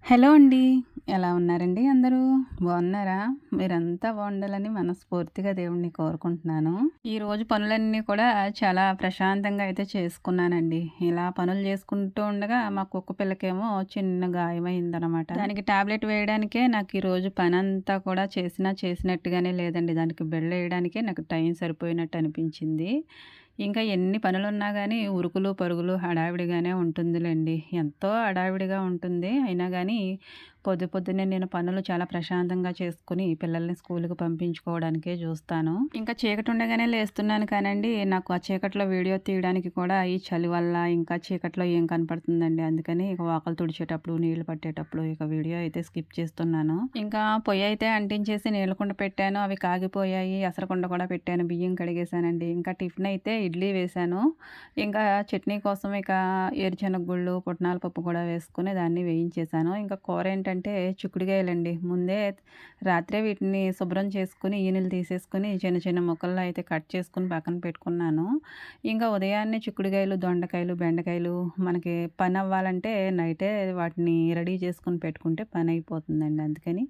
Hello అండి. ఎలా ఉన్నారండి అందరూ? బాగున్నారా? మీరంతా బాగుండాలని మనస్ఫూర్తిగా దేవుడిని కోరుకుంటున్నాను. ఈరోజు పనులన్నీ కూడా చాలా ప్రశాంతంగా అయితే చేసుకున్నానండి. ఇలా పనులు చేసుకుంటూ ఉండగా మా కుక్క పిల్లకేమో చిన్న గాయమైందనమాట. దానికి టాబ్లెట్ వేయడానికే నాకు ఈరోజు పనంతా కూడా చేసినట్టుగానే లేదండి. దానికి బెళ్ళేయడానికే నాకు టైం సరిపోయినట్టు అనిపించింది. ఇంకా ఎన్ని పనులున్నా గానీ ఉరుకులు, పరుగులు హడావిడిగానే ఉంటుందిలెండి. ఎంతో హడావిడిగా ఉంటుంది. అయినా గానీ పొద్దున్నే నేను పనులు చాలా ప్రశాంతంగా చేసుకొని పిల్లల్ని స్కూలుకి పంపించుకోవడానికే చూస్తాను. ఇంకా చీకటి ఉండగానే లేస్తున్నాను కానండి, నాకు ఆ చీకట్లో వీడియో తీయడానికి కూడా ఈ చలి వల్ల ఇంకా చీకట్లో ఏం కనపడుతుందండి. అందుకని ఇక వాకలు తుడిచేటప్పుడు, నీళ్లు పట్టేటప్పుడు ఇక వీడియో అయితే స్కిప్ చేస్తున్నాను. ఇంకా పొయ్యి అయితే అంటించేసి నీళ్ళ కుండ పెట్టాను. అవి కాగిపోయాయి. ఎసరకుండ కూడా పెట్టాను. బియ్యం కడిగేశానండి. ఇంకా టిఫిన్ అయితే ఇడ్లీ వేశాను. ఇంకా చట్నీ కోసం ఇక ఏరుశనగ గుళ్ళు, పుట్నాల పప్పు కూడా వేసుకొని దాన్ని వేయించేశాను. ఇంకా కూర ఏంటంటే చిక్కుడుగాయలండి. ముందే రాత్రే వీటిని శుభ్రం చేసుకొని, ఈనెలు తీసేసుకొని చిన్న చిన్న ముక్కల్లో అయితే కట్ చేసుకొని పక్కన పెట్టుకున్నాను. ఇంకా ఉదయాన్నే చిక్కుడుగాయలు, దొండకాయలు, బెండకాయలు మనకి పని అవ్వాలంటే నైటే వాటిని రెడీ చేసుకొని పెట్టుకుంటే పని అయిపోతుందండి. అందుకని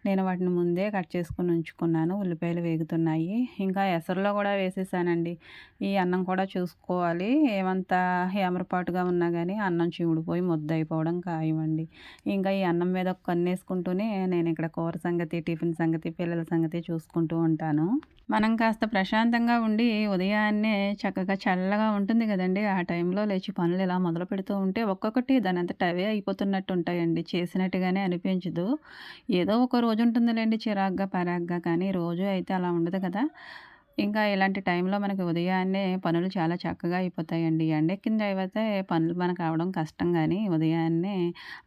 నేను వాటిని ముందే కట్ చేసుకొని ఉంచుకున్నాను. ఉల్లిపాయలు వేగుతున్నాయి. ఇంకా ఎసరులో కూడా వేసేసానండి. ఈ అన్నం కూడా చూసుకోవాలి. ఏమంత ఏమరపాటుగా ఉన్నా గానీ అన్నం చిమిడిపోయి ముద్దయిపోవడం ఖాయమండి. ఇంకా ఈ అన్నం మీద ఒక కన్నేసుకుంటూనే నేను ఇక్కడ కూర సంగతి, టిఫిన్ సంగతి, పిల్లల సంగతి చూసుకుంటూ ఉంటాను. మనం కాస్త ప్రశాంతంగా ఉండి ఉదయాన్నే చక్కగా చల్లగా ఉంటుంది గదండీ! ఆ టైంలో లేచి పనులు ఇలా మొదలు పెడుతూ ఉంటే ఒక్కొక్కటి దానంతట అవే అయిపోతున్నట్టు ఉంటాయండి. చేసినట్టుగానే అనిపించదు. ఏదో ఒక రోజు ఉంటుందిలెండి చిరాగ్గా, పరాగ్గా. కానీ రోజు అయితే అలా ఉండదు కదా! ఇంకా ఇలాంటి టైంలో మనకి ఉదయాన్నే పనులు చాలా చక్కగా అయిపోతాయండి. ఎండెక్కిన తర్వాత పనులు మనకు అవ్వడం కష్టం గానీ, ఉదయాన్నే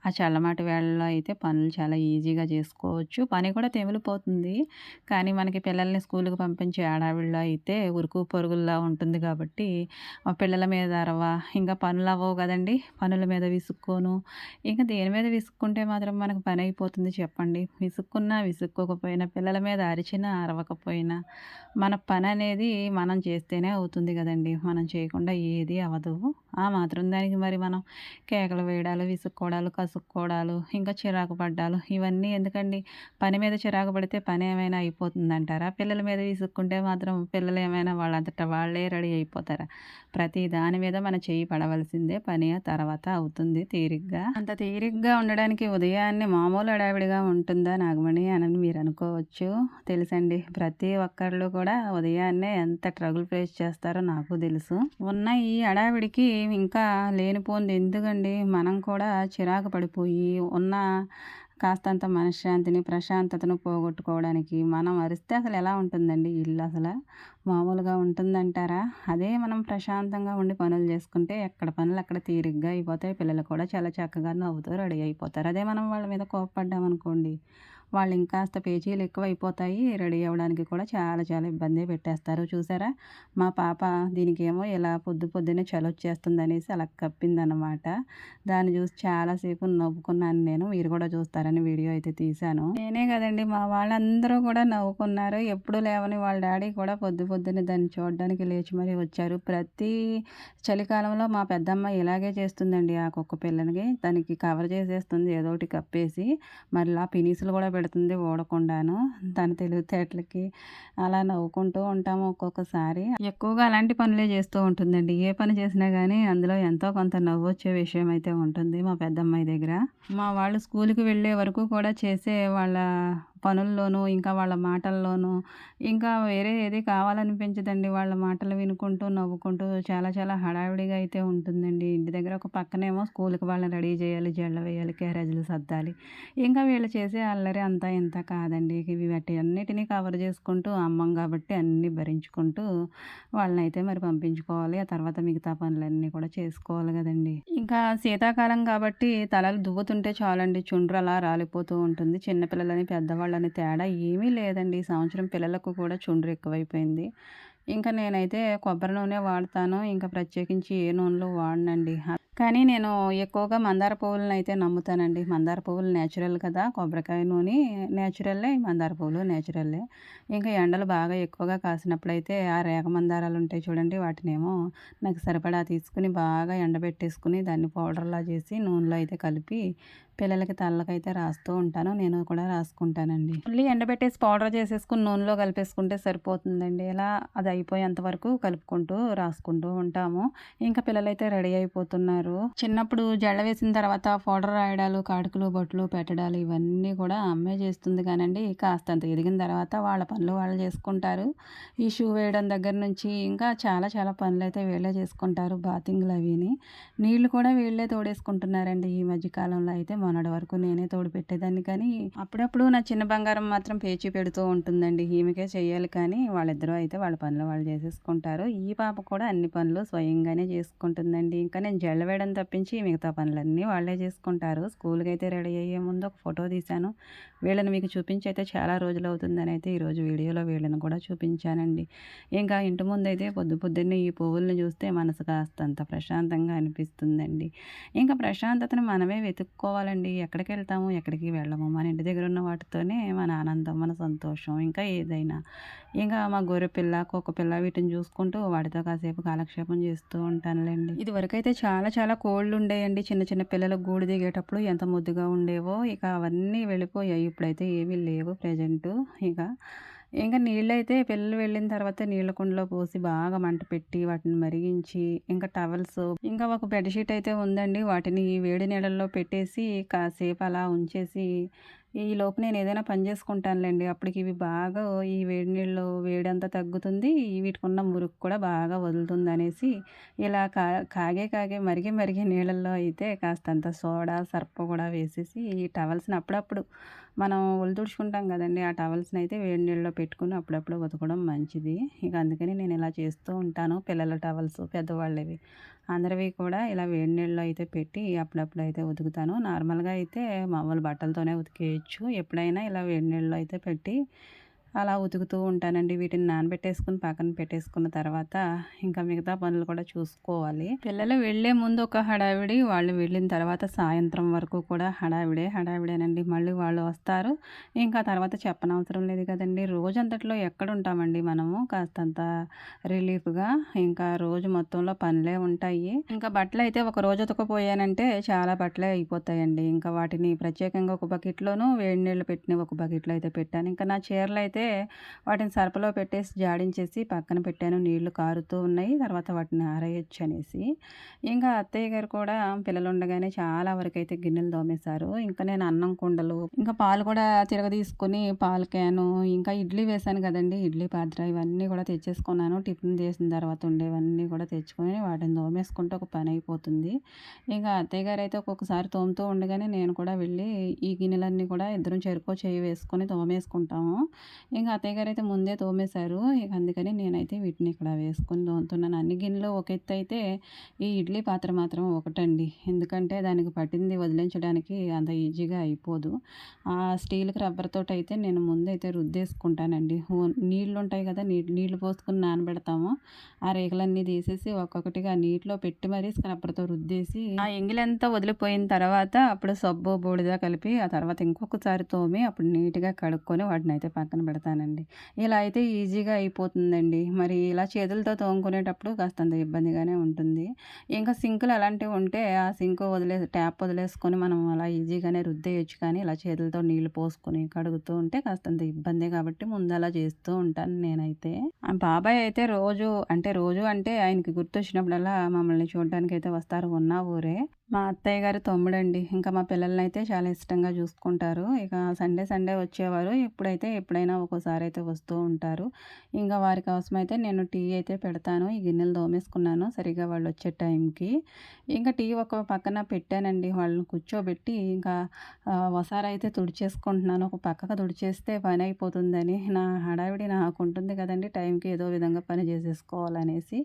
ఆ చల్లమాటి వేళల్లో అయితే పనులు చాలా ఈజీగా చేసుకోవచ్చు. పని కూడా తెమిలిపోతుంది. కానీ మనకి పిల్లల్ని స్కూలుకి పంపించే హడావిడిలో అయితే ఉరుకు పరుగుల్లా ఉంటుంది కాబట్టి, ఆ పిల్లల మీద ఇంకా పనులవ్వవు గదండీ! పనుల మీద విసుక్కోను. ఇంక దేని మీద విసుక్కుంటే మాత్రం మనకు పనయిపోతుంది చెప్పండి. విసుక్కున్నా, విసుక్కోకపోయినా, పిల్లల మీద అరిచినా, అరవకపోయినా మన పననేది మనం చేస్తేనే అవుతుంది గదండీ! మనం చేయకుండా ఏది అవ్వదు. ఆ మాత్రం దానికి మరి మనం కేకలు వేయడాలు, విసుక్కోవడాలు, కసుక్కోవడాలు, ఇంకా చిరాకు పడ్డాలు ఇవన్నీ ఎందుకండి? పని మీద చిరాకు పడితే పనేమైనా అయిపోతుందంటారా? పిల్లల మీద విసుక్కుంటే మాత్రం పిల్లలేమైనా వాళ్ళంతట వాళ్ళే రెడీ అయిపోతారా? ప్రతి దాని మీద మన చెయ్యి పడవలసిందే. పని ఆ తర్వాత అవుతుంది తీరిగ్గా. అంత తీరిగ్గా ఉండడానికి ఉదయాన్నే మామూలు హడావిడిగా ఉంటుందా నాగమణి అని మీరనుకోవచ్చు. తెలుసండి. ప్రతి ఒక్కళ్ళు కూడా ఉదయాన్నే ఎంత ట్రబుల్ ఫేస్ చేస్తారో నాకు తెలుసు. ఉన్న ఈ హడావిడికి ఇంకా లేనిపోనిది ఎందుకండి? మనం కూడా చిరాకు పడిపోయి ఉన్న కాస్తంత మనశ్శాంతిని, ప్రశాంతతను పోగొట్టుకోవడానికి మనం అరిస్తే అసలు ఎలా ఉంటుందండి ఇల్లు అసల? మామూలుగా ఉంటుందంటారా? అదే మనం ప్రశాంతంగా ఉండి పనులు చేసుకుంటే ఎక్కడ పనులు అక్కడ తీరిగ్గా అయిపోతాయి. పిల్లలు కూడా చాలా చక్కగా నవ్వుతూ రెడీ అయిపోతారు. అదే మనం వాళ్ళ మీద కోప్పడ్డామనుకోండి, వాళ్ళు ఇంకాస్త పేచీలు ఎక్కువైపోతాయి. రెడీ అవ్వడానికి కూడా చాలా చాలా ఇబ్బంది పెట్టేస్తారు. చూసారా? మా పాప దీనికేమో ఇలా పొద్దున్నే చలొచ్చేస్తుందనేసి అలా కప్పిందనమాట. దాన్ని చూసి చాలాసేపు నవ్వుకున్నాను నేను. మీరు కూడా చూస్తారని వీడియో అయితే తీశాను. నేనే కదండీ! మా వాళ్ళందరూ కూడా నవ్వుకున్నారు. ఎప్పుడు లేవని వాళ్ళ డాడీ కూడా పొద్దున్నే దాన్ని చూడడానికి లేచి మరీ వచ్చారు. ప్రతి చలికాలంలో మా పెద్దమ్మ ఇలాగే చేస్తుందండి ఆ కుక్క పిల్లకి. దానికి కవర్ చేసేస్తుంది ఏదోకటి కప్పేసి. మళ్ళా పినీసులు కూడా పెడుతుంది ఊడకుండాను. తన తెలివితేటలకి అలా నవ్వుకుంటూ ఉంటాము ఒక్కొక్కసారి. ఎక్కువగా అలాంటి పనులే చేస్తూ ఉంటుందండి. ఏ పని చేసినా గానీ అందులో ఎంతో కొంత నవ్వొచ్చే విషయం అయితే ఉంటుంది మా పెద్దమ్మాయి దగ్గర. మా వాళ్ళు స్కూలుకి వెళ్ళే వరకు కూడా చేసే వాళ్ళ పనుల్లోనూ, ఇంకా వాళ్ళ మాటల్లోనూ, ఇంకా వేరే ఏది కావాలనిపించదండి. వాళ్ళ మాటలు వినుకుంటూ, నవ్వుకుంటూ చాలా చాలా హడావిడిగా అయితే ఉంటుందండి. ఇంటి దగ్గర ఒక పక్కనేమో స్కూలుకి వాళ్ళని రెడీ చేయాలి, జడలు వేయాలి, క్యారేజీలు సర్దాలి. ఇంకా వీళ్ళు చేసే అల్లరి అంతా ఇంతా కాదండి. ఇవి వాటన్నిటిని కవర్ చేసుకుంటూ అమ్మం కాబట్టి అన్నీ భరించుకుంటూ వాళ్ళనైతే మరి పంపించుకోవాలి. ఆ తర్వాత మిగతా పనులన్నీ కూడా చేసుకోవాలి గదండీ! ఇంకా శీతాకాలం కాబట్టి తలలు దువ్వుతుంటే చాలండి చుండ్రు అలా రాలిపోతూ ఉంటుంది. చిన్న పిల్లలని, పెద్దవాళ్ళని తేడా ఏమీ లేదండి. ఈ సంవత్సరం పిల్లలకు కూడా చుండ్రు ఎక్కువైపోయింది. ఇంకా నేనైతే కొబ్బరి నూనె వాడతాను. ఇంకా ప్రత్యేకించి ఏ నూనెలు వాడనండి. కానీ నేను ఎక్కువగా మందార పువ్వులనైతే నమ్ముతానండి. మందార పువ్వులు నేచురల్ కదా! కొబ్బరికాయ నూనె నేచురలే, మందార పువ్వులు నేచురలే. ఇంకా ఎండలు బాగా ఎక్కువగా కాసినప్పుడైతే ఆ రేగ మందారాలుంటాయి చూడండి, వాటినేమో నాకు సరిపడా తీసుకొని బాగా ఎండబెట్టేసుకొని దాన్ని పౌడర్‌లా చేసి నూనెలో అయితే కలిపి పిల్లలకి తలకైతే రాస్తూ ఉంటాను. నేను కూడా రాసుకుంటానండి. మళ్ళీ ఎండబెట్టేసి పౌడర్ చేసేసుకొని నూనెలో కలిపేసుకుంటే సరిపోతుందండి. ఇలా అది అయిపోయేంత వరకు కలుపుకుంటూ రాసుకుంటూ ఉంటాము. ఇంకా పిల్లలైతే రెడీ అయిపోతున్నారు. చిన్నప్పుడు జడ వేసిన తర్వాత పౌడర్ రాయడాలు, కాటుకలు, బొట్లు పెట్టడాలు ఇవన్నీ కూడా అమ్మే చేస్తుంది కానండి, కాస్తంత ఎదిగిన తర్వాత వాళ్ళ పనులు వాళ్ళు చేసుకుంటారు. ఈ షూ వేయడం దగ్గర నుంచి ఇంకా చాలా చాలా పనులైతే వీళ్ళే చేసుకుంటారు. బాతింగ్‌లు అవిని. నీళ్ళు కూడా వీళ్ళే తోడేసుకుంటున్నారండి ఈ మధ్య కాలంలో అయితే. మొన్నటి వరకు నేనే తోడు పెట్టేదాన్ని కానీ, అప్పుడప్పుడు నా చిన్న బంగారం మాత్రం పేచీ పెడుతూ ఉంటుందండి. ఈమెకే చెయ్యాలి కానీ వాళ్ళిద్దరూ అయితే వాళ్ళ పనులు వాళ్ళు చేసేసుకుంటారు. ఈ పాప కూడా అన్ని పనులు స్వయంగానే చేసుకుంటుందండి. ఇంకా నేను జడ వేయడం తప్పించి మిగతా పనులన్నీ వాళ్ళే చేసుకుంటారు. స్కూల్‌కి అయితే రెడీ అయ్యే ముందు ఒక ఫోటో తీశాను. వీళ్ళని మీకు చూపించి అయితే చాలా రోజులవుతుందని అయితే ఈరోజు వీడియోలో వీళ్ళని కూడా చూపించానండి. ఇంకా ఇంటి ముందైతే పొద్దున్నే ఈ పువ్వుల్ని చూస్తే మనసు కాస్తంత ప్రశాంతంగా అనిపిస్తుందండి. ఇంకా ప్రశాంతతను మనమే వెతుక్కోవాలండి. ఎక్కడికెళ్తాము, ఎక్కడికి వెళ్ళము. మన ఇంటి దగ్గర ఉన్న వాటితోనే మన ఆనందం, మన సంతోషం ఇంకా ఏదైనా. ఇంకా మా గొర్రెపిల్ల, కుక్కపిల్ల వీటిని చూసుకుంటూ వాటితో కాసేపు కాలక్షేపం చేస్తూ ఉంటానులెండి. ఇదివరకైతే చాలా చాలా కోళ్ళుండేయండి. చిన్న చిన్న పిల్లలు గూడు దిగేటప్పుడు ఎంత ముద్దుగా ఉండేవో. ఇక అవన్నీ వెళ్ళిపోయాయి. ఇప్పుడైతే ఏమీ లేవు ప్రెజెంటు. ఇక ఇంక నీళ్ళైతే పిల్లలు వెళ్ళిన తర్వాత నీళ్ళ కుండలో పోసి బాగా మంట పెట్టి వాటిని మరిగించి, ఇంకా టవల్స్, ఇంకా ఒక బెడ్‌షీట్ అయితే ఉందండి. వాటిని వేడి నీళ్ళల్లో పెట్టేసి కాసేపు అలా ఉంచేసి, ఈలోపు నేను ఏదైనా పని చేసుకుంటానులెండి. అప్పటికి ఇవి బాగా ఈ వేడి నీళ్ళు వేడంతా తగ్గుతుంది. వీటికున్న మురుకు కూడా బాగా వదులుతుందనేసి ఇలా కాగే మరిగే నీళ్ళల్లో అయితే కాస్తంత సోడా, సర్ప కూడా వేసేసి ఈ టవల్స్‌ని అప్పుడప్పుడు మనం ఒళ్ళు తుడుచుకుంటాం కదండీ! ఆ టవల్స్‌నయితే వేడి నీళ్ళలో పెట్టుకొని అప్పుడప్పుడు ఉతకడం మంచిది. ఇక అందుకని నేను ఇలా చేస్తూ ఉంటాను. పిల్లల టవల్స్, పెద్దవాళ్ళవి అందరివి కూడా ఇలా వేడి నీళ్ళలో అయితే పెట్టి అప్పుడప్పుడైతే ఉతుకుతాను. నార్మల్‌గా అయితే మామూలు బట్టలతోనే ఉతికేయొచ్చు. ఎప్పుడైనా ఇలా వేడి నీళ్ళలో అయితే పెట్టి అలా ఉతుకుతూ ఉంటానండి. వీటిని నానబెట్టేసుకొని పక్కన పెట్టేసుకున్న తర్వాత ఇంకా మిగతా పనులు కూడా చూసుకోవాలి. పిల్లలు వెళ్ళే ముందు ఒక హడావిడి, వాళ్ళు వెళ్ళిన తర్వాత సాయంత్రం వరకు కూడా హడావిడేనండి. మళ్ళీ వాళ్ళు వస్తారు. ఇంకా తర్వాత చెప్పనవసరం లేదు కదండీ! రోజంతట్లో ఎక్కడుంటామండి మనము. కాస్తంత రిలీఫ్‌గా ఇంకా రోజు మొత్తంలో పనులే ఉంటాయి. ఇంకా బట్టలైతే ఒక రోజు ఉతకపోయానంటే చాలా బట్టలే అయిపోతాయండి. ఇంకా వాటిని ప్రత్యేకంగా ఒక బకెట్‌లోను, వేడి నీళ్ళు పెట్టినవి ఒక బకెట్‌లో అయితే పెట్టాను. ఇంకా నా చీరలైతే వాటిని సర్ఫలో పెట్టేసి జాడించేసి పక్కన పెట్టాను. నీళ్లు కారుతూ ఉన్నాయి. తర్వాత వాటిని ఆరేయొచ్చనేసి. ఇంకా అత్తయ్య గారు కూడా పిల్లలుండగానే చాలా వరకైతే గిన్నెలు తోమేశారు. ఇంకా నేను అన్నం కుండలు, ఇంకా పాలు కూడా తిరగదీసుకొని పాల క్యాను, ఇంకా ఇడ్లీ వేశాను కదండీ! ఇడ్లీ పాత్ర ఇవన్నీ కూడా తెచ్చేసుకున్నాను. టిఫిన్ చేసిన తర్వాత ఉండేవన్నీ కూడా తెచ్చుకొని వాటిని తోమేసుకుంటే ఒక పనయిపోతుంది. ఇంకా అత్తయ్య గారైతే ఒక్కొక్కసారి తోముతూ ఉండగానే నేను కూడా వెళ్ళి ఈ గిన్నెలన్నీ కూడా ఇద్దరం చెరుకో చెయ్యి వేసుకొని తోమేసుకుంటాము. ఇంక అత్తయ్య గారైతే ముందే తోమేశారు. ఇక అందుకని నేనైతే వీటిని ఇక్కడ వేసుకొని తోముతున్నాను. అన్ని గిన్నెలు ఒక ఎత్తయితే ఈ ఇడ్లీ పాత్ర మాత్రం ఒకటండి. ఎందుకంటే దానికి పట్టింది వదిలించడానికి అంత ఈజీగా అయిపోదు. ఆ స్టీల్‌కి రబ్బర్‌తోటయితే నేను ముందైతే రుద్దేసుకుంటానండి. నీళ్లుంటాయి కదా! నీళ్లు పోసుకొని నానబెడతాము. ఆ రేకులన్నీ తీసేసి ఒక్కొక్కటిగా నీటిలో పెట్టి మరీ స్క్రబ్బర్‌తో రుద్దేసి ఆ ఎంగిలంతా వదిలిపోయిన తర్వాత అప్పుడు సబ్బు, బూడిద కలిపి ఆ తర్వాత ఇంకొకసారి తోమి అప్పుడు నీట్‌గా కడుక్కొని వాటినైతే పక్కన పెడతానండి. ఇలా అయితే ఈజీగా అయిపోతుందండి. మరి ఇలా చేతులతో తోముకునేటప్పుడు కాస్తంత ఇబ్బందిగానే ఉంటుంది. ఇంకా సింకులు అలాంటివి ఉంటే ఆ సింకు ట్యాప్ వదిలేసుకొని మనం అలా ఈజీగానే రుద్దేయొచ్చు. కానీ ఇలా చేతులతో నీళ్లు పోసుకొని కడుగుతూ ఉంటే కాస్తంత ఇబ్బందే కాబట్టి ముందు అలా చేస్తూ ఉంటాను నేనైతే. బాబాయ్ అయితే రోజు అంటే ఆయనకి గుర్తొచ్చినప్పుడల్లా మమ్మల్ని చూడడానికైతే వస్తారు. ఉన్న ఊరే. మా అత్తయ్య గారి తమ్ముడండి. ఇంకా మా పిల్లలనైతే చాలా ఇష్టంగా చూసుకుంటారు. ఇక సండే వచ్చేవారు. ఇప్పుడైతే ఎప్పుడైనా ఒక్కోసారి అయితే వస్తూ ఉంటారు. ఇంకా వారి కోసమైతే నేను టీ అయితే పెడతాను. ఈ గిన్నెలు తోమేసుకున్నాను సరిగ్గా వాళ్ళొచ్చే టైంకి. ఇంకా టీ ఒక పక్కన పెట్టానండి. వాళ్ళని కూర్చోబెట్టి ఇంకా ఒసారైతే తుడిచేసుకుంటున్నాను. ఒక పక్కకు తుడిచేస్తే పనయిపోతుందని. నా హడావిడి నాకుంటుంది కదండీ! టైంకి ఏదో విధంగా పని చేసేసుకోవాలనేసి.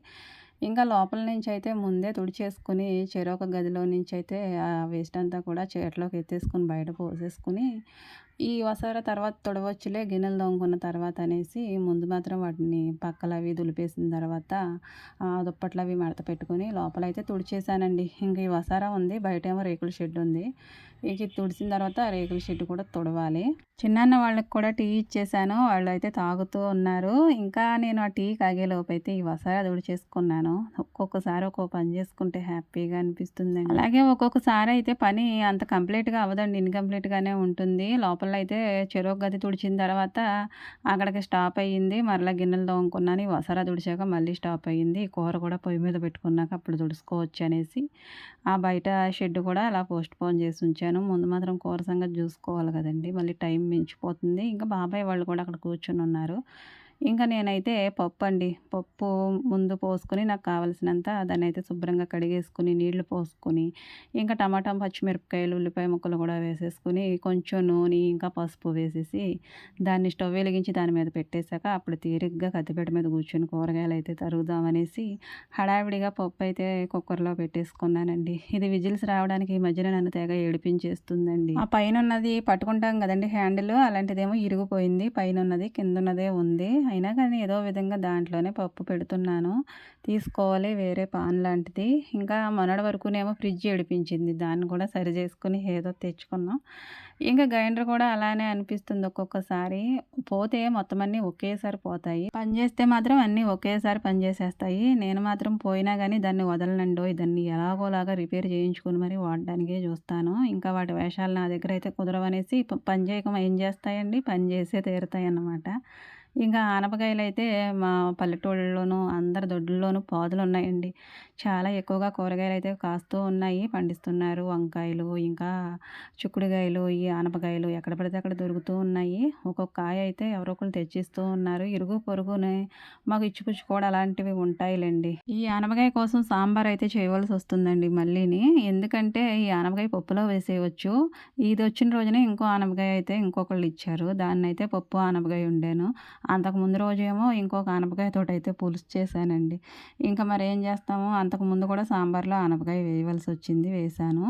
ఇంకా లోపల నుంచి అయితే ముందే తుడిచేసుకొని చెరొక గదిలో నుంచి అయితే ఆ వేస్ట్ అంతా కూడా చేతిలోకి ఎత్తేసుకొని బయట పోసేసుకొని ఈ ఒసార తర్వాత తుడవచ్చులే గిన్నెలు తోముకున్న తర్వాత అనేసి ముందు మాత్రం వాటిని పక్కలవి దులిపేసిన తర్వాత దుప్పట్లవి మడత పెట్టుకొని లోపలైతే తుడిచేసానండి. ఇంక ఈ ఒసార ఉంది. బయటేమో రేకుల షెడ్ ఉంది. ఇక ఇది తుడిసిన తర్వాత రేకుల షెడ్ కూడా తుడవాలి. చిన్నాన్న వాళ్ళకి కూడా టీ ఇచ్చేసాను. వాళ్ళైతే తాగుతూ ఉన్నారు. ఇంకా నేను ఆ టీ కాగేలోపైతే ఈ ఒసార తుడిచేసుకున్నాను. ఒక్కొక్కసారి ఒక్కో పని చేసుకుంటే హ్యాపీగా అనిపిస్తుందండి. అలాగే ఒక్కొక్కసారి అయితే పని అంత కంప్లీట్‌గా అవ్వదండి. ఇన్‌కంప్లీట్‌గానే ఉంటుంది. లోపల అయితే చెరొక గది తుడిచిన తర్వాత అక్కడికి స్టాప్ అయ్యింది. మరలా గిన్నెలు తోముకున్నాను. ఈ ఒసార తుడిచాక మళ్ళీ స్టాప్ అయ్యింది. ఈ కూర కూడా పొయ్యి మీద పెట్టుకున్నాక అప్పుడు తుడుచుకోవచ్చు అనేసి ఆ బయట షెడ్ కూడా అలా పోస్ట్‌పోన్ చేసి ఉంచాను. ముందు మాత్రం కూర సంగతి చూసుకోవాలి కదండీ! మళ్ళీ టైం మించిపోతుంది. ఇంకా బాబాయ్ వాళ్ళు కూడా అక్కడ కూర్చొనున్నారు. ఇంకా నేనైతే పప్పండి. పప్పు ముందు పోసుకొని నాకు కావాల్సినంత దాన్నయితే శుభ్రంగా కడిగేసుకొని, నీళ్లు పోసుకొని, ఇంకా టమాటా, పచ్చిమిరపకాయలు, ఉల్లిపాయ ముక్కలు కూడా వేసేసుకొని, కొంచెం నూనె, ఇంకా పసుపు వేసేసి, దాన్ని స్టవ్ వెలిగించి దాని మీద పెట్టేసాక, అప్పుడు తీరిగ్గా కత్తిపీట మీద కూర్చొని కూరగాయలయితే తరుగుదామనేసి హడావిడిగా పప్పయితే కుక్కర్‌లో పెట్టేసుకున్నానండి. ఇది విజిల్స్ రావడానికి ఈ మధ్యన నన్ను తెగ ఏడిపించేస్తుందండి. ఆ పైనున్నది పట్టుకుంటాం గదండీ హ్యాండిలు, అలాంటిదేమో ఇరిగిపోయింది. పైనున్నది కిందున్నదే ఉంది. అయినా కానీ ఏదో విధంగా దాంట్లోనే పప్పు పెడుతున్నాను. తీసుకోవాలి వేరే పాన్ లాంటిది. ఇంకా మొన్నటి వరకునేమో ఫ్రిడ్జ్ ఏడిపించింది. దాన్ని కూడా సరి చేసుకొని ఏదో తెచ్చుకున్నాం. ఇంకా గ్రైండర్ కూడా అలానే అనిపిస్తుంది ఒక్కొక్కసారి. పోతే మొత్తం అన్నీ ఒకేసారి పోతాయి. పని చేస్తే మాత్రం అన్నీ ఒకేసారి పనిచేసేస్తాయి. నేను మాత్రం పోయినా గానీ దాన్ని వదలనండోయ్! దాన్ని ఎలాగోలాగా రిపేర్ చేయించుకొని మరి వాడడానికే చూస్తాను. ఇంకా వాటి వేషాలు నా దగ్గర అయితే కుదరవనేసి పని చేయక ఏం చేస్తాయండి? పని చేసే తీరుతాయన్నమాట. ఇంకా ఆనపకాయలైతే మా పల్లెటూళ్ళలోనూ అందరి దొడ్లలోనూ పాదులున్నాయండి. చాలా ఎక్కువగా కూరగాయలైతే కాస్తూ ఉన్నాయి. పండిస్తున్నారు. వంకాయలు, ఇంకా చిక్కుడుగాయలు, ఈ ఆనపకాయలు ఎక్కడ పడితే అక్కడ దొరుకుతూ ఉన్నాయి. ఒక్కొక్క కాయ అయితే ఎవరో ఒకళ్ళు తెచ్చిస్తూ ఉన్నారు. ఇరుగు పొరుగునే మాకు ఇచ్చిపుచ్చుకోవడం అలాంటివి ఉంటాయిలెండి. ఈ ఆనపకాయ కోసం సాంబార్ అయితే చేయవలసొస్తుందండి మళ్ళీని. ఎందుకంటే ఈ ఆనపకాయ పప్పులో వేసేయవచ్చు. ఇదొచ్చిన రోజునే ఇంకో ఆనపకాయ అయితే ఇంకొకళ్ళు ఇచ్చారు. దాన్నయితే పప్పు ఆనపకాయ వండాను. అంతకు ముందు రోజేమో ఇంకొక ఆనపకాయతోటైతే పులుసు చేశానండి. ఇంకా మరేం చేస్తాము, అంతకుముందు కూడా సాంబార్లో ఆనపకాయ వేయవలసొచ్చింది. వేశాను.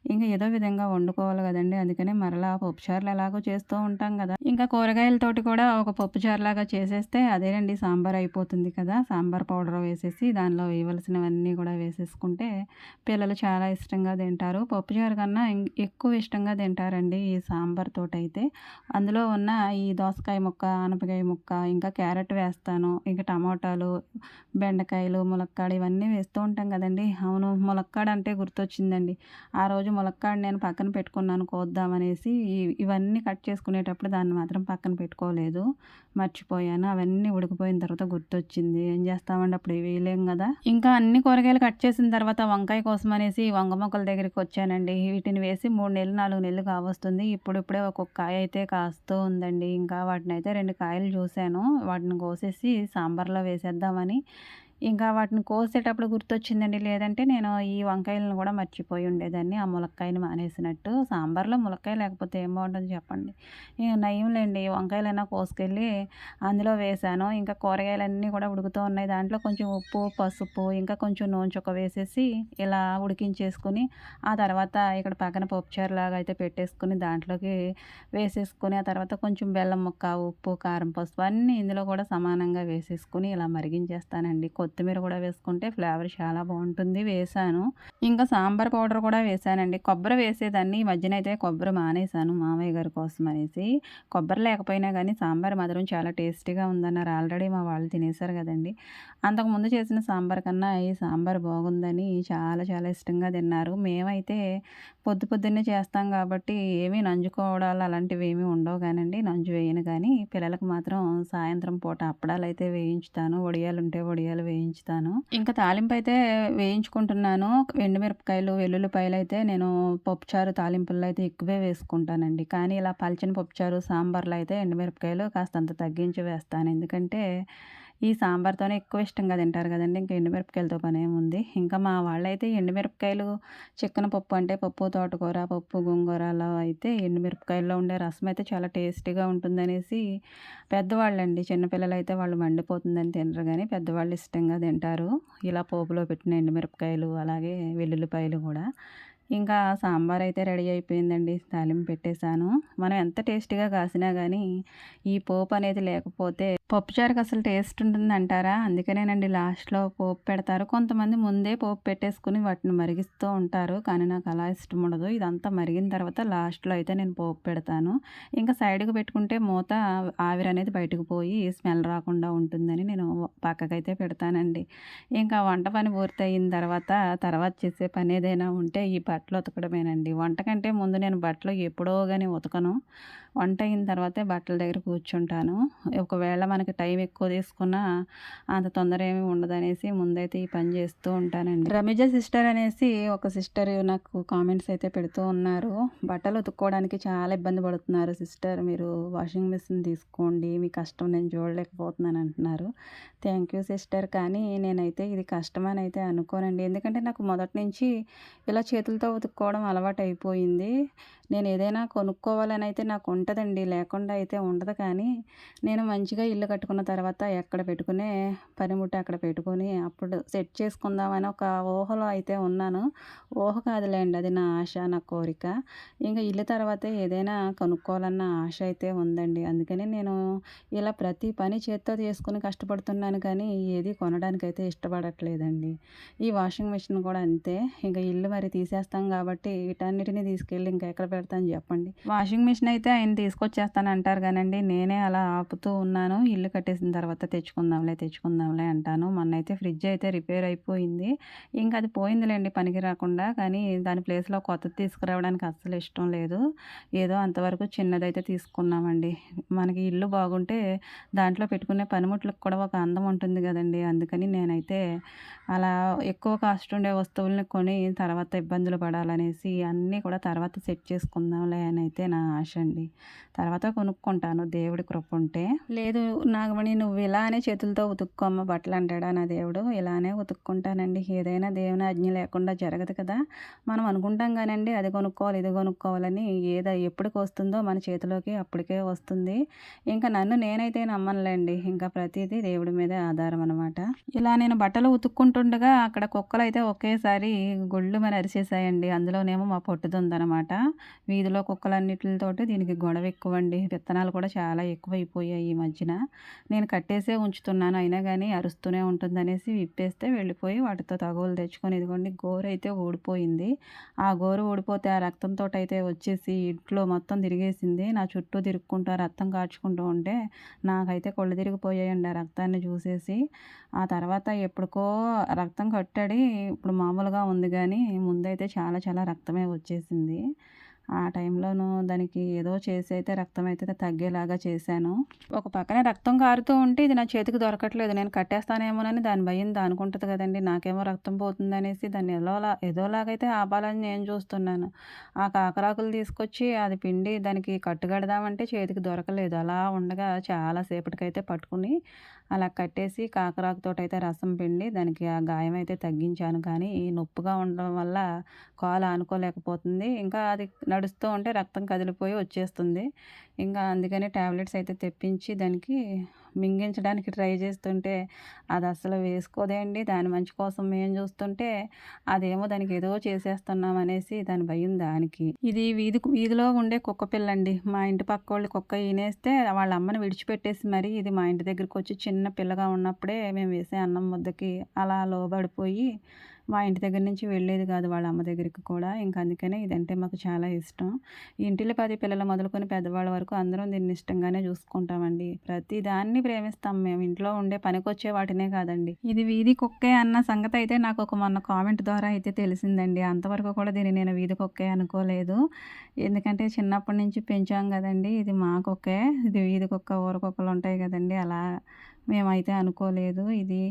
ఇంక ఏదో విధంగా వండుకోవాలి గదండీ! అందుకని మరలా పప్పుచారులు ఎలాగో చేస్తూ ఉంటాం గదా! ఇంకా కూరగాయలతోటి కూడా ఒక పప్పుచారులాగా చేసేస్తే అదేనండి సాంబార్ అయిపోతుంది కదా! సాంబార్ పౌడర్ వేసేసి దానిలో వేయవలసినవన్నీ కూడా వేసేసుకుంటే పిల్లలు చాలా ఇష్టంగా తింటారు. పప్పుచారు కన్నా ఎక్కువ ఇష్టంగా తింటారండి ఈ సాంబార్ తోటైతే. అందులో ఉన్న ఈ దోసకాయ ముక్క, ఆనపకాయ ముక్క, ఇంకా క్యారెట్ వేస్తాను. ఇంకా టమాటాలు, బెండకాయలు, ములక్కాడ ఇవన్నీ వేస్తూ ఉంటాం కదండీ! అవును. ములక్కాడ అంటే గుర్తొచ్చిందండి. ఆ రోజు ములక్కాడ నేను పక్కన పెట్టుకున్నాను కోద్దామనేసి. ఇవన్నీ కట్ చేసుకునేటప్పుడు దాన్ని మాత్రం పక్కన పెట్టుకోలేదు. మర్చిపోయాను. అవన్నీ ఉడికిపోయిన తర్వాత గుర్తొచ్చింది. ఏం చేస్తామండి అప్పుడు వేయలేం గదా! ఇంకా అన్ని కూరగాయలు కట్ చేసిన తర్వాత వంకాయ కోసమనేసి వంగ మొక్కల దగ్గరికొచ్చానండి. వీటిని వేసి 3 నెలలు, 4 నెలలు కావస్తుంది. ఇప్పుడిప్పుడే ఒక్కొక్క కాయ అయితే కాస్తూ ఉందండి. ఇంకా వాటినైతే 2 కాయలు చూశాను. వాటిని కోసేసి సాంబార్‌లో వేసేద్దామని ఇంకా వాటిని కోసేటప్పుడు గుర్తొచ్చిందండి. లేదంటే నేను ఈ వంకాయలను కూడా మర్చిపోయి ఉండేదాన్ని. ఆ ములక్కాయని మానేసినట్టు. సాంబార్‌లో ములక్కాయ లేకపోతే ఏం బావుంటుంది చెప్పండి. ఇగ నయంలేండి వంకాయలైనా కోసుకెళ్ళి అందులో వేశాను. ఇంకా కూరగాయలన్నీ కూడా ఉడుకుతూ ఉన్నాయి. దాంట్లో కొంచెం ఉప్పు, పసుపు, ఇంకా కొంచెం నూనె చుక్క వేసేసి ఇలా ఉడికించేసుకొని, ఆ తర్వాత ఇక్కడ పక్కన పప్పుచారులాగా అయితే పెట్టేసుకొని దాంట్లోకి వేసేసుకొని, ఆ తర్వాత కొంచెం బెల్లం ముక్క, ఉప్పు, కారం, పసుపు అన్నీ ఇందులో కూడా సమానంగా వేసేసుకొని ఇలా మరిగించేస్తానండి. కొత్తిమీర కూడా వేసుకుంటే ఫ్లేవర్ చాలా బావుంటుంది. వేశాను. ఇంకా సాంబార్ పౌడర్ కూడా వేశానండి. కొబ్బరి వేసేదాన్ని. ఈ మధ్యనైతే కొబ్బరి మానేశాను మామయ్య గారి కోసం అనేసి. కొబ్బరి లేకపోయినా గానీ సాంబార్ మాత్రం చాలా టేస్టీగా ఉందన్నారు. ఆల్రెడీ మా వాళ్ళు తినేసారు గదండీ! అంతకుముందు చేసిన సాంబార్ కన్నా ఈ సాంబార్ బాగుందని చాలా చాలా ఇష్టంగా తిన్నారు. మేమైతే పొద్దున్నే చేస్తాం కాబట్టి ఏమీ నంజుకోవడాలు అలాంటివేమీ ఉండవు గానండి. నంజు వేయను గానీ పిల్లలకు మాత్రం సాయంత్రం పూట అప్పడాలైతే వేయించుతాను. వడియాలుంటే వడియాలు వేయించుతాను. ఇంకా తాలింపయితే వేయించుకుంటున్నాను. ఎండుమిరపకాయలు, వెల్లుల్లిపాయలైతే నేను పప్పుచారు తాలింపుల్లో అయితే ఎక్కువే వేసుకుంటానండి. కానీ ఇలా పల్చని పప్పుచారు, సాంబార్‌లో అయితే ఎండుమిరపకాయలు కాస్తంత తగ్గించి వేస్తాను. ఎందుకంటే ఈ సాంబార్‌తోనే ఎక్కువ ఇష్టంగా తింటారు కదండీ! ఇంక ఎండుమిరపకాయలతో పనేముంది. ఇంకా మా వాళ్ళైతే ఎండుమిరపకాయలు చిక్కన పప్పు అంటే పప్పు తోటకూర, పప్పు గోంగూరలో అయితే ఎండుమిరపకాయల్లో ఉండే రసం అయితే చాలా టేస్టీగా ఉంటుందనేసి పెద్దవాళ్ళండి. చిన్న పిల్లలైతే వాళ్ళు మండిపోతుందని తినరు గానీ, పెద్దవాళ్ళు ఇష్టంగా తింటారు. ఇలా పోపులో పెట్టిన ఎండుమిరపకాయలు, అలాగే వెల్లుల్లిపాయలు గూడా. ఇంకా సాంబారైతే రెడీ అయిపోయిందండి. తాలింపు పెట్టేసాను. మనం ఎంత టేస్టీగా కాసినా గానీ, ఈ పోపనేది లేకపోతే పప్పుచారుకి అసలు టేస్ట్ ఉంటుందంటారా? అందుకనేనండి లాస్ట్‌లో పోపు పెడతారు. కొంతమంది ముందే పోపు పెట్టేసుకొని వాటిని మరిగిస్తూ ఉంటారు. కానీ నాకు అలా ఇష్టం ఉండదు. ఇదంతా మరిగిన తర్వాత లాస్ట్‌లో అయితే నేను పోపు పెడతాను. ఇంకా సైడ్‌కి పెట్టుకుంటే మూత ఆవిరనేది బయటకు పోయి స్మెల్ రాకుండా ఉంటుందని నేను పక్కకైతే పెడతానండి. ఇంకా వంట పని పూర్తయిన తర్వాత, తర్వాత చేసే పనేదైనా ఉంటే ఈ బట్టలు ఉతకడమేనండి. వంట కంటే ముందు నేను బట్టలు ఎప్పుడో గాని ఉతకను. వంట అయిన తర్వాతే బట్టల దగ్గర కూర్చుంటాను. ఒకవేళ మనకి టైం ఎక్కువ తీసుకున్నా అంత తొందర ఏమి ఉండదనేసి ముందైతే ఈ పని చేస్తూ ఉంటానండి. రమిజ సిస్టర్ అనేసి ఒక సిస్టర్ నాకు కామెంట్స్ అయితే పెడుతూ ఉన్నారు. బట్టలు ఉతుక్కోవడానికి చాలా ఇబ్బంది పడుతున్నారు సిస్టర్. మీరు వాషింగ్ మిషన్ తీసుకోండి. మీ కష్టం నేను చూడలేకపోతున్నాను అంటున్నారు. Thank you sister. కానీ నేనైతే ఇది కష్టమని అయితే అనుకోనండి. ఎందుకంటే నాకు మొదటి నుంచి ఇలా చేతులతో ఉతుక్కోవడం అలవాటయిపోయింది. నేను ఏదైనా కొనుక్కోవాలని అయితే నాకు ఉంటదండి. లేకుండా అయితే ఉండదు. కానీ నేను మంచిగా ఇల్లు కట్టుకున్న తర్వాత ఎక్కడ పెట్టుకునే పనిముట్టు అక్కడ పెట్టుకొని అప్పుడు సెట్ చేసుకుందామని ఒక ఊహలో అయితే ఉన్నాను. ఊహ కాదులేండి, అది నా ఆశ, నా కోరిక. ఇంక ఇల్లు తర్వాతే ఏదైనా కొనుక్కోవాలన్న ఆశ అయితే ఉందండి. అందుకని నేను ఇలా ప్రతి పని చేత్తో చేసుకొని కష్టపడుతున్నాను కానీ ఏది కొనడానికైతే ఇష్టపడట్లేదండి. ఈ వాషింగ్ మిషన్ కూడా అంతే. ఇంక ఇల్లు మరి తీసేస్తాం కాబట్టి వీటన్నిటిని తీసుకెళ్ళి ఇంకా ఎక్కడ పెడతాను చెప్పండి. వాషింగ్ మిషన్ అయితే ఆయన తీసుకొచ్చేస్తానంటారు గానండి, నేనే అలా ఆపుతూ ఉన్నాను. ఇల్లు కట్టేసిన తర్వాత తెచ్చుకుందాంలే అంటాను. మొన్నైతే ఫ్రిడ్జ్ అయితే రిపేర్ అయిపోయింది. ఇంక అది పోయిందిలేండి పనికి రాకుండా. కానీ దాని ప్లేస్‌లో కొత్తది తీసుకురావడానికి అస్సలు ఇష్టం లేదు. ఏదో అంతవరకు చిన్నదైతే తీసుకున్నామండి. మనకి ఇల్లు బాగుంటే దాంట్లో పెట్టుకునే పనిముట్లకు కూడా ఒక అందం ఉంటుంది గదండీ! అందుకని నేనైతే అలా ఎక్కువ కాస్ట్ ఉండే వస్తువుల్ని కొని తర్వాత ఇబ్బందులు పడాలనేసి అన్నీ కూడా తర్వాత సెట్ చేసుకుందాంలే అని అయితే నా ఆశ అండి. తర్వాత కొనుక్కుంటాను దేవుడి కృప ఉంటే. లేదు నాగమణి నువ్వు ఇలానే చేతులతో ఉతుక్కో బట్టలు అంటాడా నా దేవుడు. ఇలానే ఉతుక్కుంటానండి. ఏదైనా దేవుని ఆజ్ఞ లేకుండా జరగదు కదా! మనం అనుకుంటాం గానండి అది కొనుక్కోవాలి, ఇది కొనుక్కోవాలని. ఎప్పటికొస్తుందో మన చేతిలోకి అప్పటికే వస్తుంది. ఇంకా నన్ను నేనైతే నమ్మనులేండి. ఇంకా ప్రతీదీ దేవుడి మీదే ఆధారం అనమాట. ఇలా నేను బట్టలు ఉతుక్కుంటుండగా అక్కడ కుక్కలైతే ఒకేసారి గొళ్ళుమని అరిచేశాయండి. అందులోనేమో మా పొట్టిదుందనమాట. వీధిలో కుక్కలన్నిట్లితోటి దీనికి గొడవ ఎక్కువండి. విత్తనాలు కూడా చాలా ఎక్కువైపోయాయి ఈ మధ్యన. నేను కట్టేసే ఉంచుతున్నాను. అయినా గానీ అరుస్తూనే ఉంటుందనేసి విప్పేస్తే వెళ్ళిపోయి వాటితో తగువులు తెచ్చుకొని ఇదిగోండి గోరైతే ఊడిపోయింది. ఆ గోరు ఊడిపోతే ఆ రక్తంతోటైతే వచ్చేసి ఇంట్లో మొత్తం తిరిగేసింది. నా చుట్టూ తిరుక్కుంటూ ఆ రక్తం కార్చుకుంటూ ఉంటే నాకైతే కళ్ళు తిరిగిపోయాయండి ఆ రక్తాన్ని చూసేసి. ఆ తర్వాత ఎప్పటికో రక్తం కట్టడి ఇప్పుడు మామూలుగా ఉంది గానీ, ముందైతే చాలా చాలా రక్తమే వచ్చేసింది. ఆ టైంలోను దానికి ఏదో చేసి అయితే రక్తం అయితే తగ్గేలాగా చేశాను. ఒక పక్కన రక్తం కారుతూ ఉంటే ఇది నా చేతికి దొరకట్లేదు. నేను కట్టేస్తానేమోనని దాని భయం దానికుంటది కదండీ! నాకేమో రక్తం పోతుందనేసి దాన్ని ఏదోలాగైతే ఆపాలని నేను చూస్తున్నాను. ఆ కాకరాకులు తీసుకొచ్చి అది పిండి దానికి కట్టుకడదామంటే చేతికి దొరకలేదు. అలా ఉండగా చాలా సేపటికైతే పట్టుకుని అలా కట్టేసి కాకరాకుతోటైతే రసం పిండి దానికి ఆ గాయం అయితే తగ్గించాను. కానీ నొప్పిగా ఉండడం వల్ల కాలు ఆనుకోలేకపోతుంది. ఇంకా అది నడుస్తూ ఉంటే రక్తం కదిలిపోయి వచ్చేస్తుంది. ఇంకా అందుకని టాబ్లెట్స్ అయితే తెప్పించి దానికి మింగించడానికి ట్రై చేస్తుంటే అది అస్సలు వేసుకోదే అండి. దాని మంచి కోసం మేము చూస్తుంటే అదేమో దానికి ఏదో చేసేస్తున్నాం అనేసి దాని భయం దానికి. ఇది వీధిలో ఉండే కుక్క పిల్లండి. మా ఇంటి పక్కోళ్ళ కుక్క ఈనేస్తే వాళ్ళ అమ్మని విడిచిపెట్టేసి మరి ఇది మా ఇంటి దగ్గరికి వచ్చి చిన్న పిల్లగా ఉన్నప్పుడే మేము వేసే అన్నం ముద్దకి అలా లోబడిపోయి మా ఇంటి దగ్గర నుంచి వెళ్ళేది కాదు వాళ్ళ అమ్మ దగ్గరికి కూడా. ఇంక అందుకనే ఇదంటే మాకు చాలా ఇష్టం. ఇంటిల్లి 10 పిల్లలు మొదలుకొని పెద్దవాళ్ళ వరకు అందరం దీన్ని ఇష్టంగానే చూసుకుంటామండి. ప్రతి దాన్ని ప్రేమిస్తాం మేము. ఇంట్లో ఉండే పనికొచ్చే వాటినే కాదండి. ఇది వీధి కుక్కే అన్న సంగతి అయితే నాకు ఒక మొన్న కామెంట్ ద్వారా అయితే తెలిసిందండి. అంతవరకు కూడా దీన్ని నేను వీధి కుక్కే అనుకోలేదు. ఎందుకంటే చిన్నప్పటి నుంచి పెంచాం కదండీ! ఇది మా కుక్కే. ఇది వీధి కుక్క, ఊర కుక్కలు ఉంటాయి కదండీ! అలా మేమైతే అనుకోలేదు. ఇది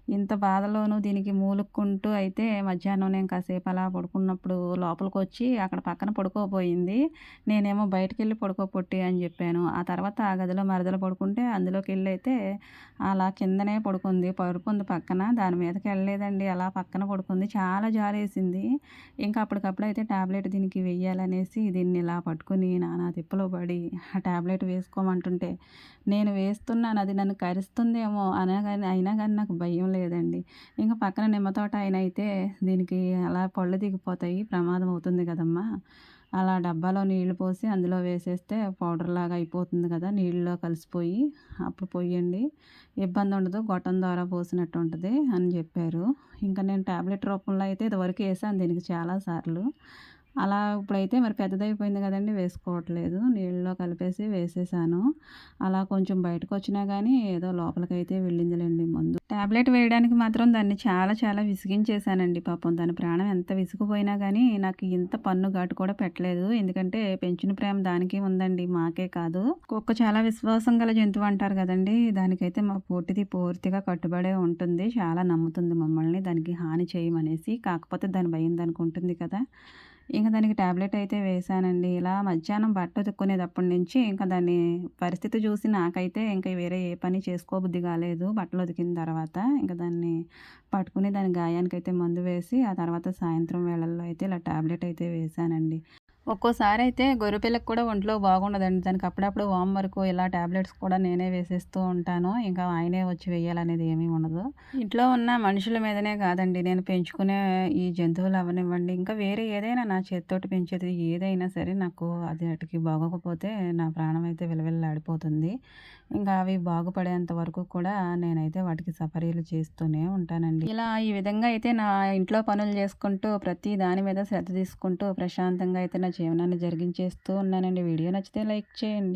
ఇంత బాధలోనూ దీనికి మూలుక్కుంటూ అయితే మధ్యాహ్నం నేను కాసేపు అలా పడుకున్నప్పుడు లోపలికొచ్చి అక్కడ పక్కన పడుకోబోయింది. నేనేమో బయటికెళ్ళి పడుకో పొట్టి అని జెప్పాను. ఆ తర్వాత ఆ గదిలో మరదలు పడుకుంటే అందులోకెళ్ళైతే అలా కిందనే పడుకుంది పక్కన. దాని మీదకెళ్ళలేదండి. అలా పక్కన పడుకుంది. చాలా జాలేసింది. ఇంకా అప్పటికప్పుడైతే టాబ్లెట్ దీనికి వెయ్యాలనేసి దీన్ని ఇలా పట్టుకొని నానా తిప్పలు పడి ఆ టాబ్లెట్ వేసుకోమంటుంటే నేను వేస్తున్నాను. అది నన్ను కరుస్తుందేమో అయినా గాని నాకు భయం లేదండి. ఇంక పక్కన నిమ్మ తోట ఆయనైతే దీనికి అలా పళ్ళు దిగిపోతాయి. ప్రమాదం అవుతుంది కదమ్మా! అలా డబ్బాలో నీళ్లు పోసి అందులో వేసేస్తే పౌడర్‌లాగా అయిపోతుంది కదా! నీళ్ళలో కలిసిపోయి అప్పుడు పొయ్యండి. ఇబ్బందుండదు. గొట్టం ద్వారా పోసినట్టు ఉంటది అని జెప్పారు. ఇంక నేను టాబ్లెట్ రూపంలో అయితే ఇదివరకు ఏసాను దీనికి చాలా సార్లు. అలా ఇప్పుడైతే మరి పెద్దదయిపోయింది గదండీ! వేసుకోవట్లేదు. నీళ్ళలో కలిపేసి వేసేసాను. అలా కొంచెం బయటకొచ్చినా గానీ ఏదో లోపలికైతే వెళ్ళిందిలెండి మందు. టాబ్లెట్ వేయడానికి మాత్రం దాన్ని చాలా చాలా విసిగించేశానండి పాపం. దాని ప్రాణం ఎంత విసిగిపోయినా గానీ నాకు ఇంత పన్ను ఘాటు కూడా పెట్టలేదు. ఎందుకంటే పెంచిన ప్రేమ దానికి ఉందండి. మాకే కాదు. కుక్క చాలా విశ్వాసం గల జంతువు అంటారు గదండీ! దానికైతే మా పూర్తిది పూర్తిగా కట్టుబడే ఉంటుంది. చాలా నమ్ముతుంది మమ్మల్ని. దానికి హాని చేయమనేసి. కాకపోతే దాని భయం దానికుంటుంది కదా! ఇంక దానికి టాబ్లెట్ అయితే వేశానండి. ఇలా మధ్యాహ్నం బట్ట ఉతుక్కునేదప్పటి నుంచి ఇంక దాని పరిస్థితి చూసి నాకైతే ఇంక వేరే ఏ పని చేసుకోబుద్ధి కాలేదు. బట్టలు ఉతికిన తర్వాత ఇంక దాన్ని పట్టుకుని దాని గాయానికైతే మందు వేసి, ఆ తర్వాత సాయంత్రం వేళల్లో అయితే ఇలా టాబ్లెట్ అయితే వేశానండి. ఒక్కోసారయితే గొర్రెపిల్లకి కూడా ఒంట్లో బాగుండదండి. దానికి అప్పుడప్పుడు వామ్ వరకు ఇలా టాబ్లెట్స్ కూడా నేనే వేసేస్తూ ఉంటాను. ఇంకా ఆయనే వచ్చి వేయాలనేది ఏమీ ఉండదు. ఇంట్లో ఉన్న మనుషుల మీదనే కాదండి, నేను పెంచుకునే ఈ జంతువులు అవ్వనివ్వండి, ఇంకా వేరే ఏదైనా నా చేత్తోటి పెంచేది ఏదైనా సరే నాకు అది ఆటికి బాగోకపోతే నా ప్రాణం అయితే విలవిల్లాడిపోతుంది. ఇంకా అవి బాగుపడేంత వరకు కూడా నేనైతే వాటికి సపర్యలు చేస్తూనే ఉంటానండి. ఇలా ఈ విధంగా అయితే నా ఇంట్లో పనులు చేసుకుంటూ ప్రతి దాని మీద శ్రద్ధ తీసుకుంటూ ప్రశాంతంగా అయితే నా జీవనాన్ని జరిగించేస్తూ ఉన్నానండి. వీడియో నచ్చితే లైక్ చేయండి.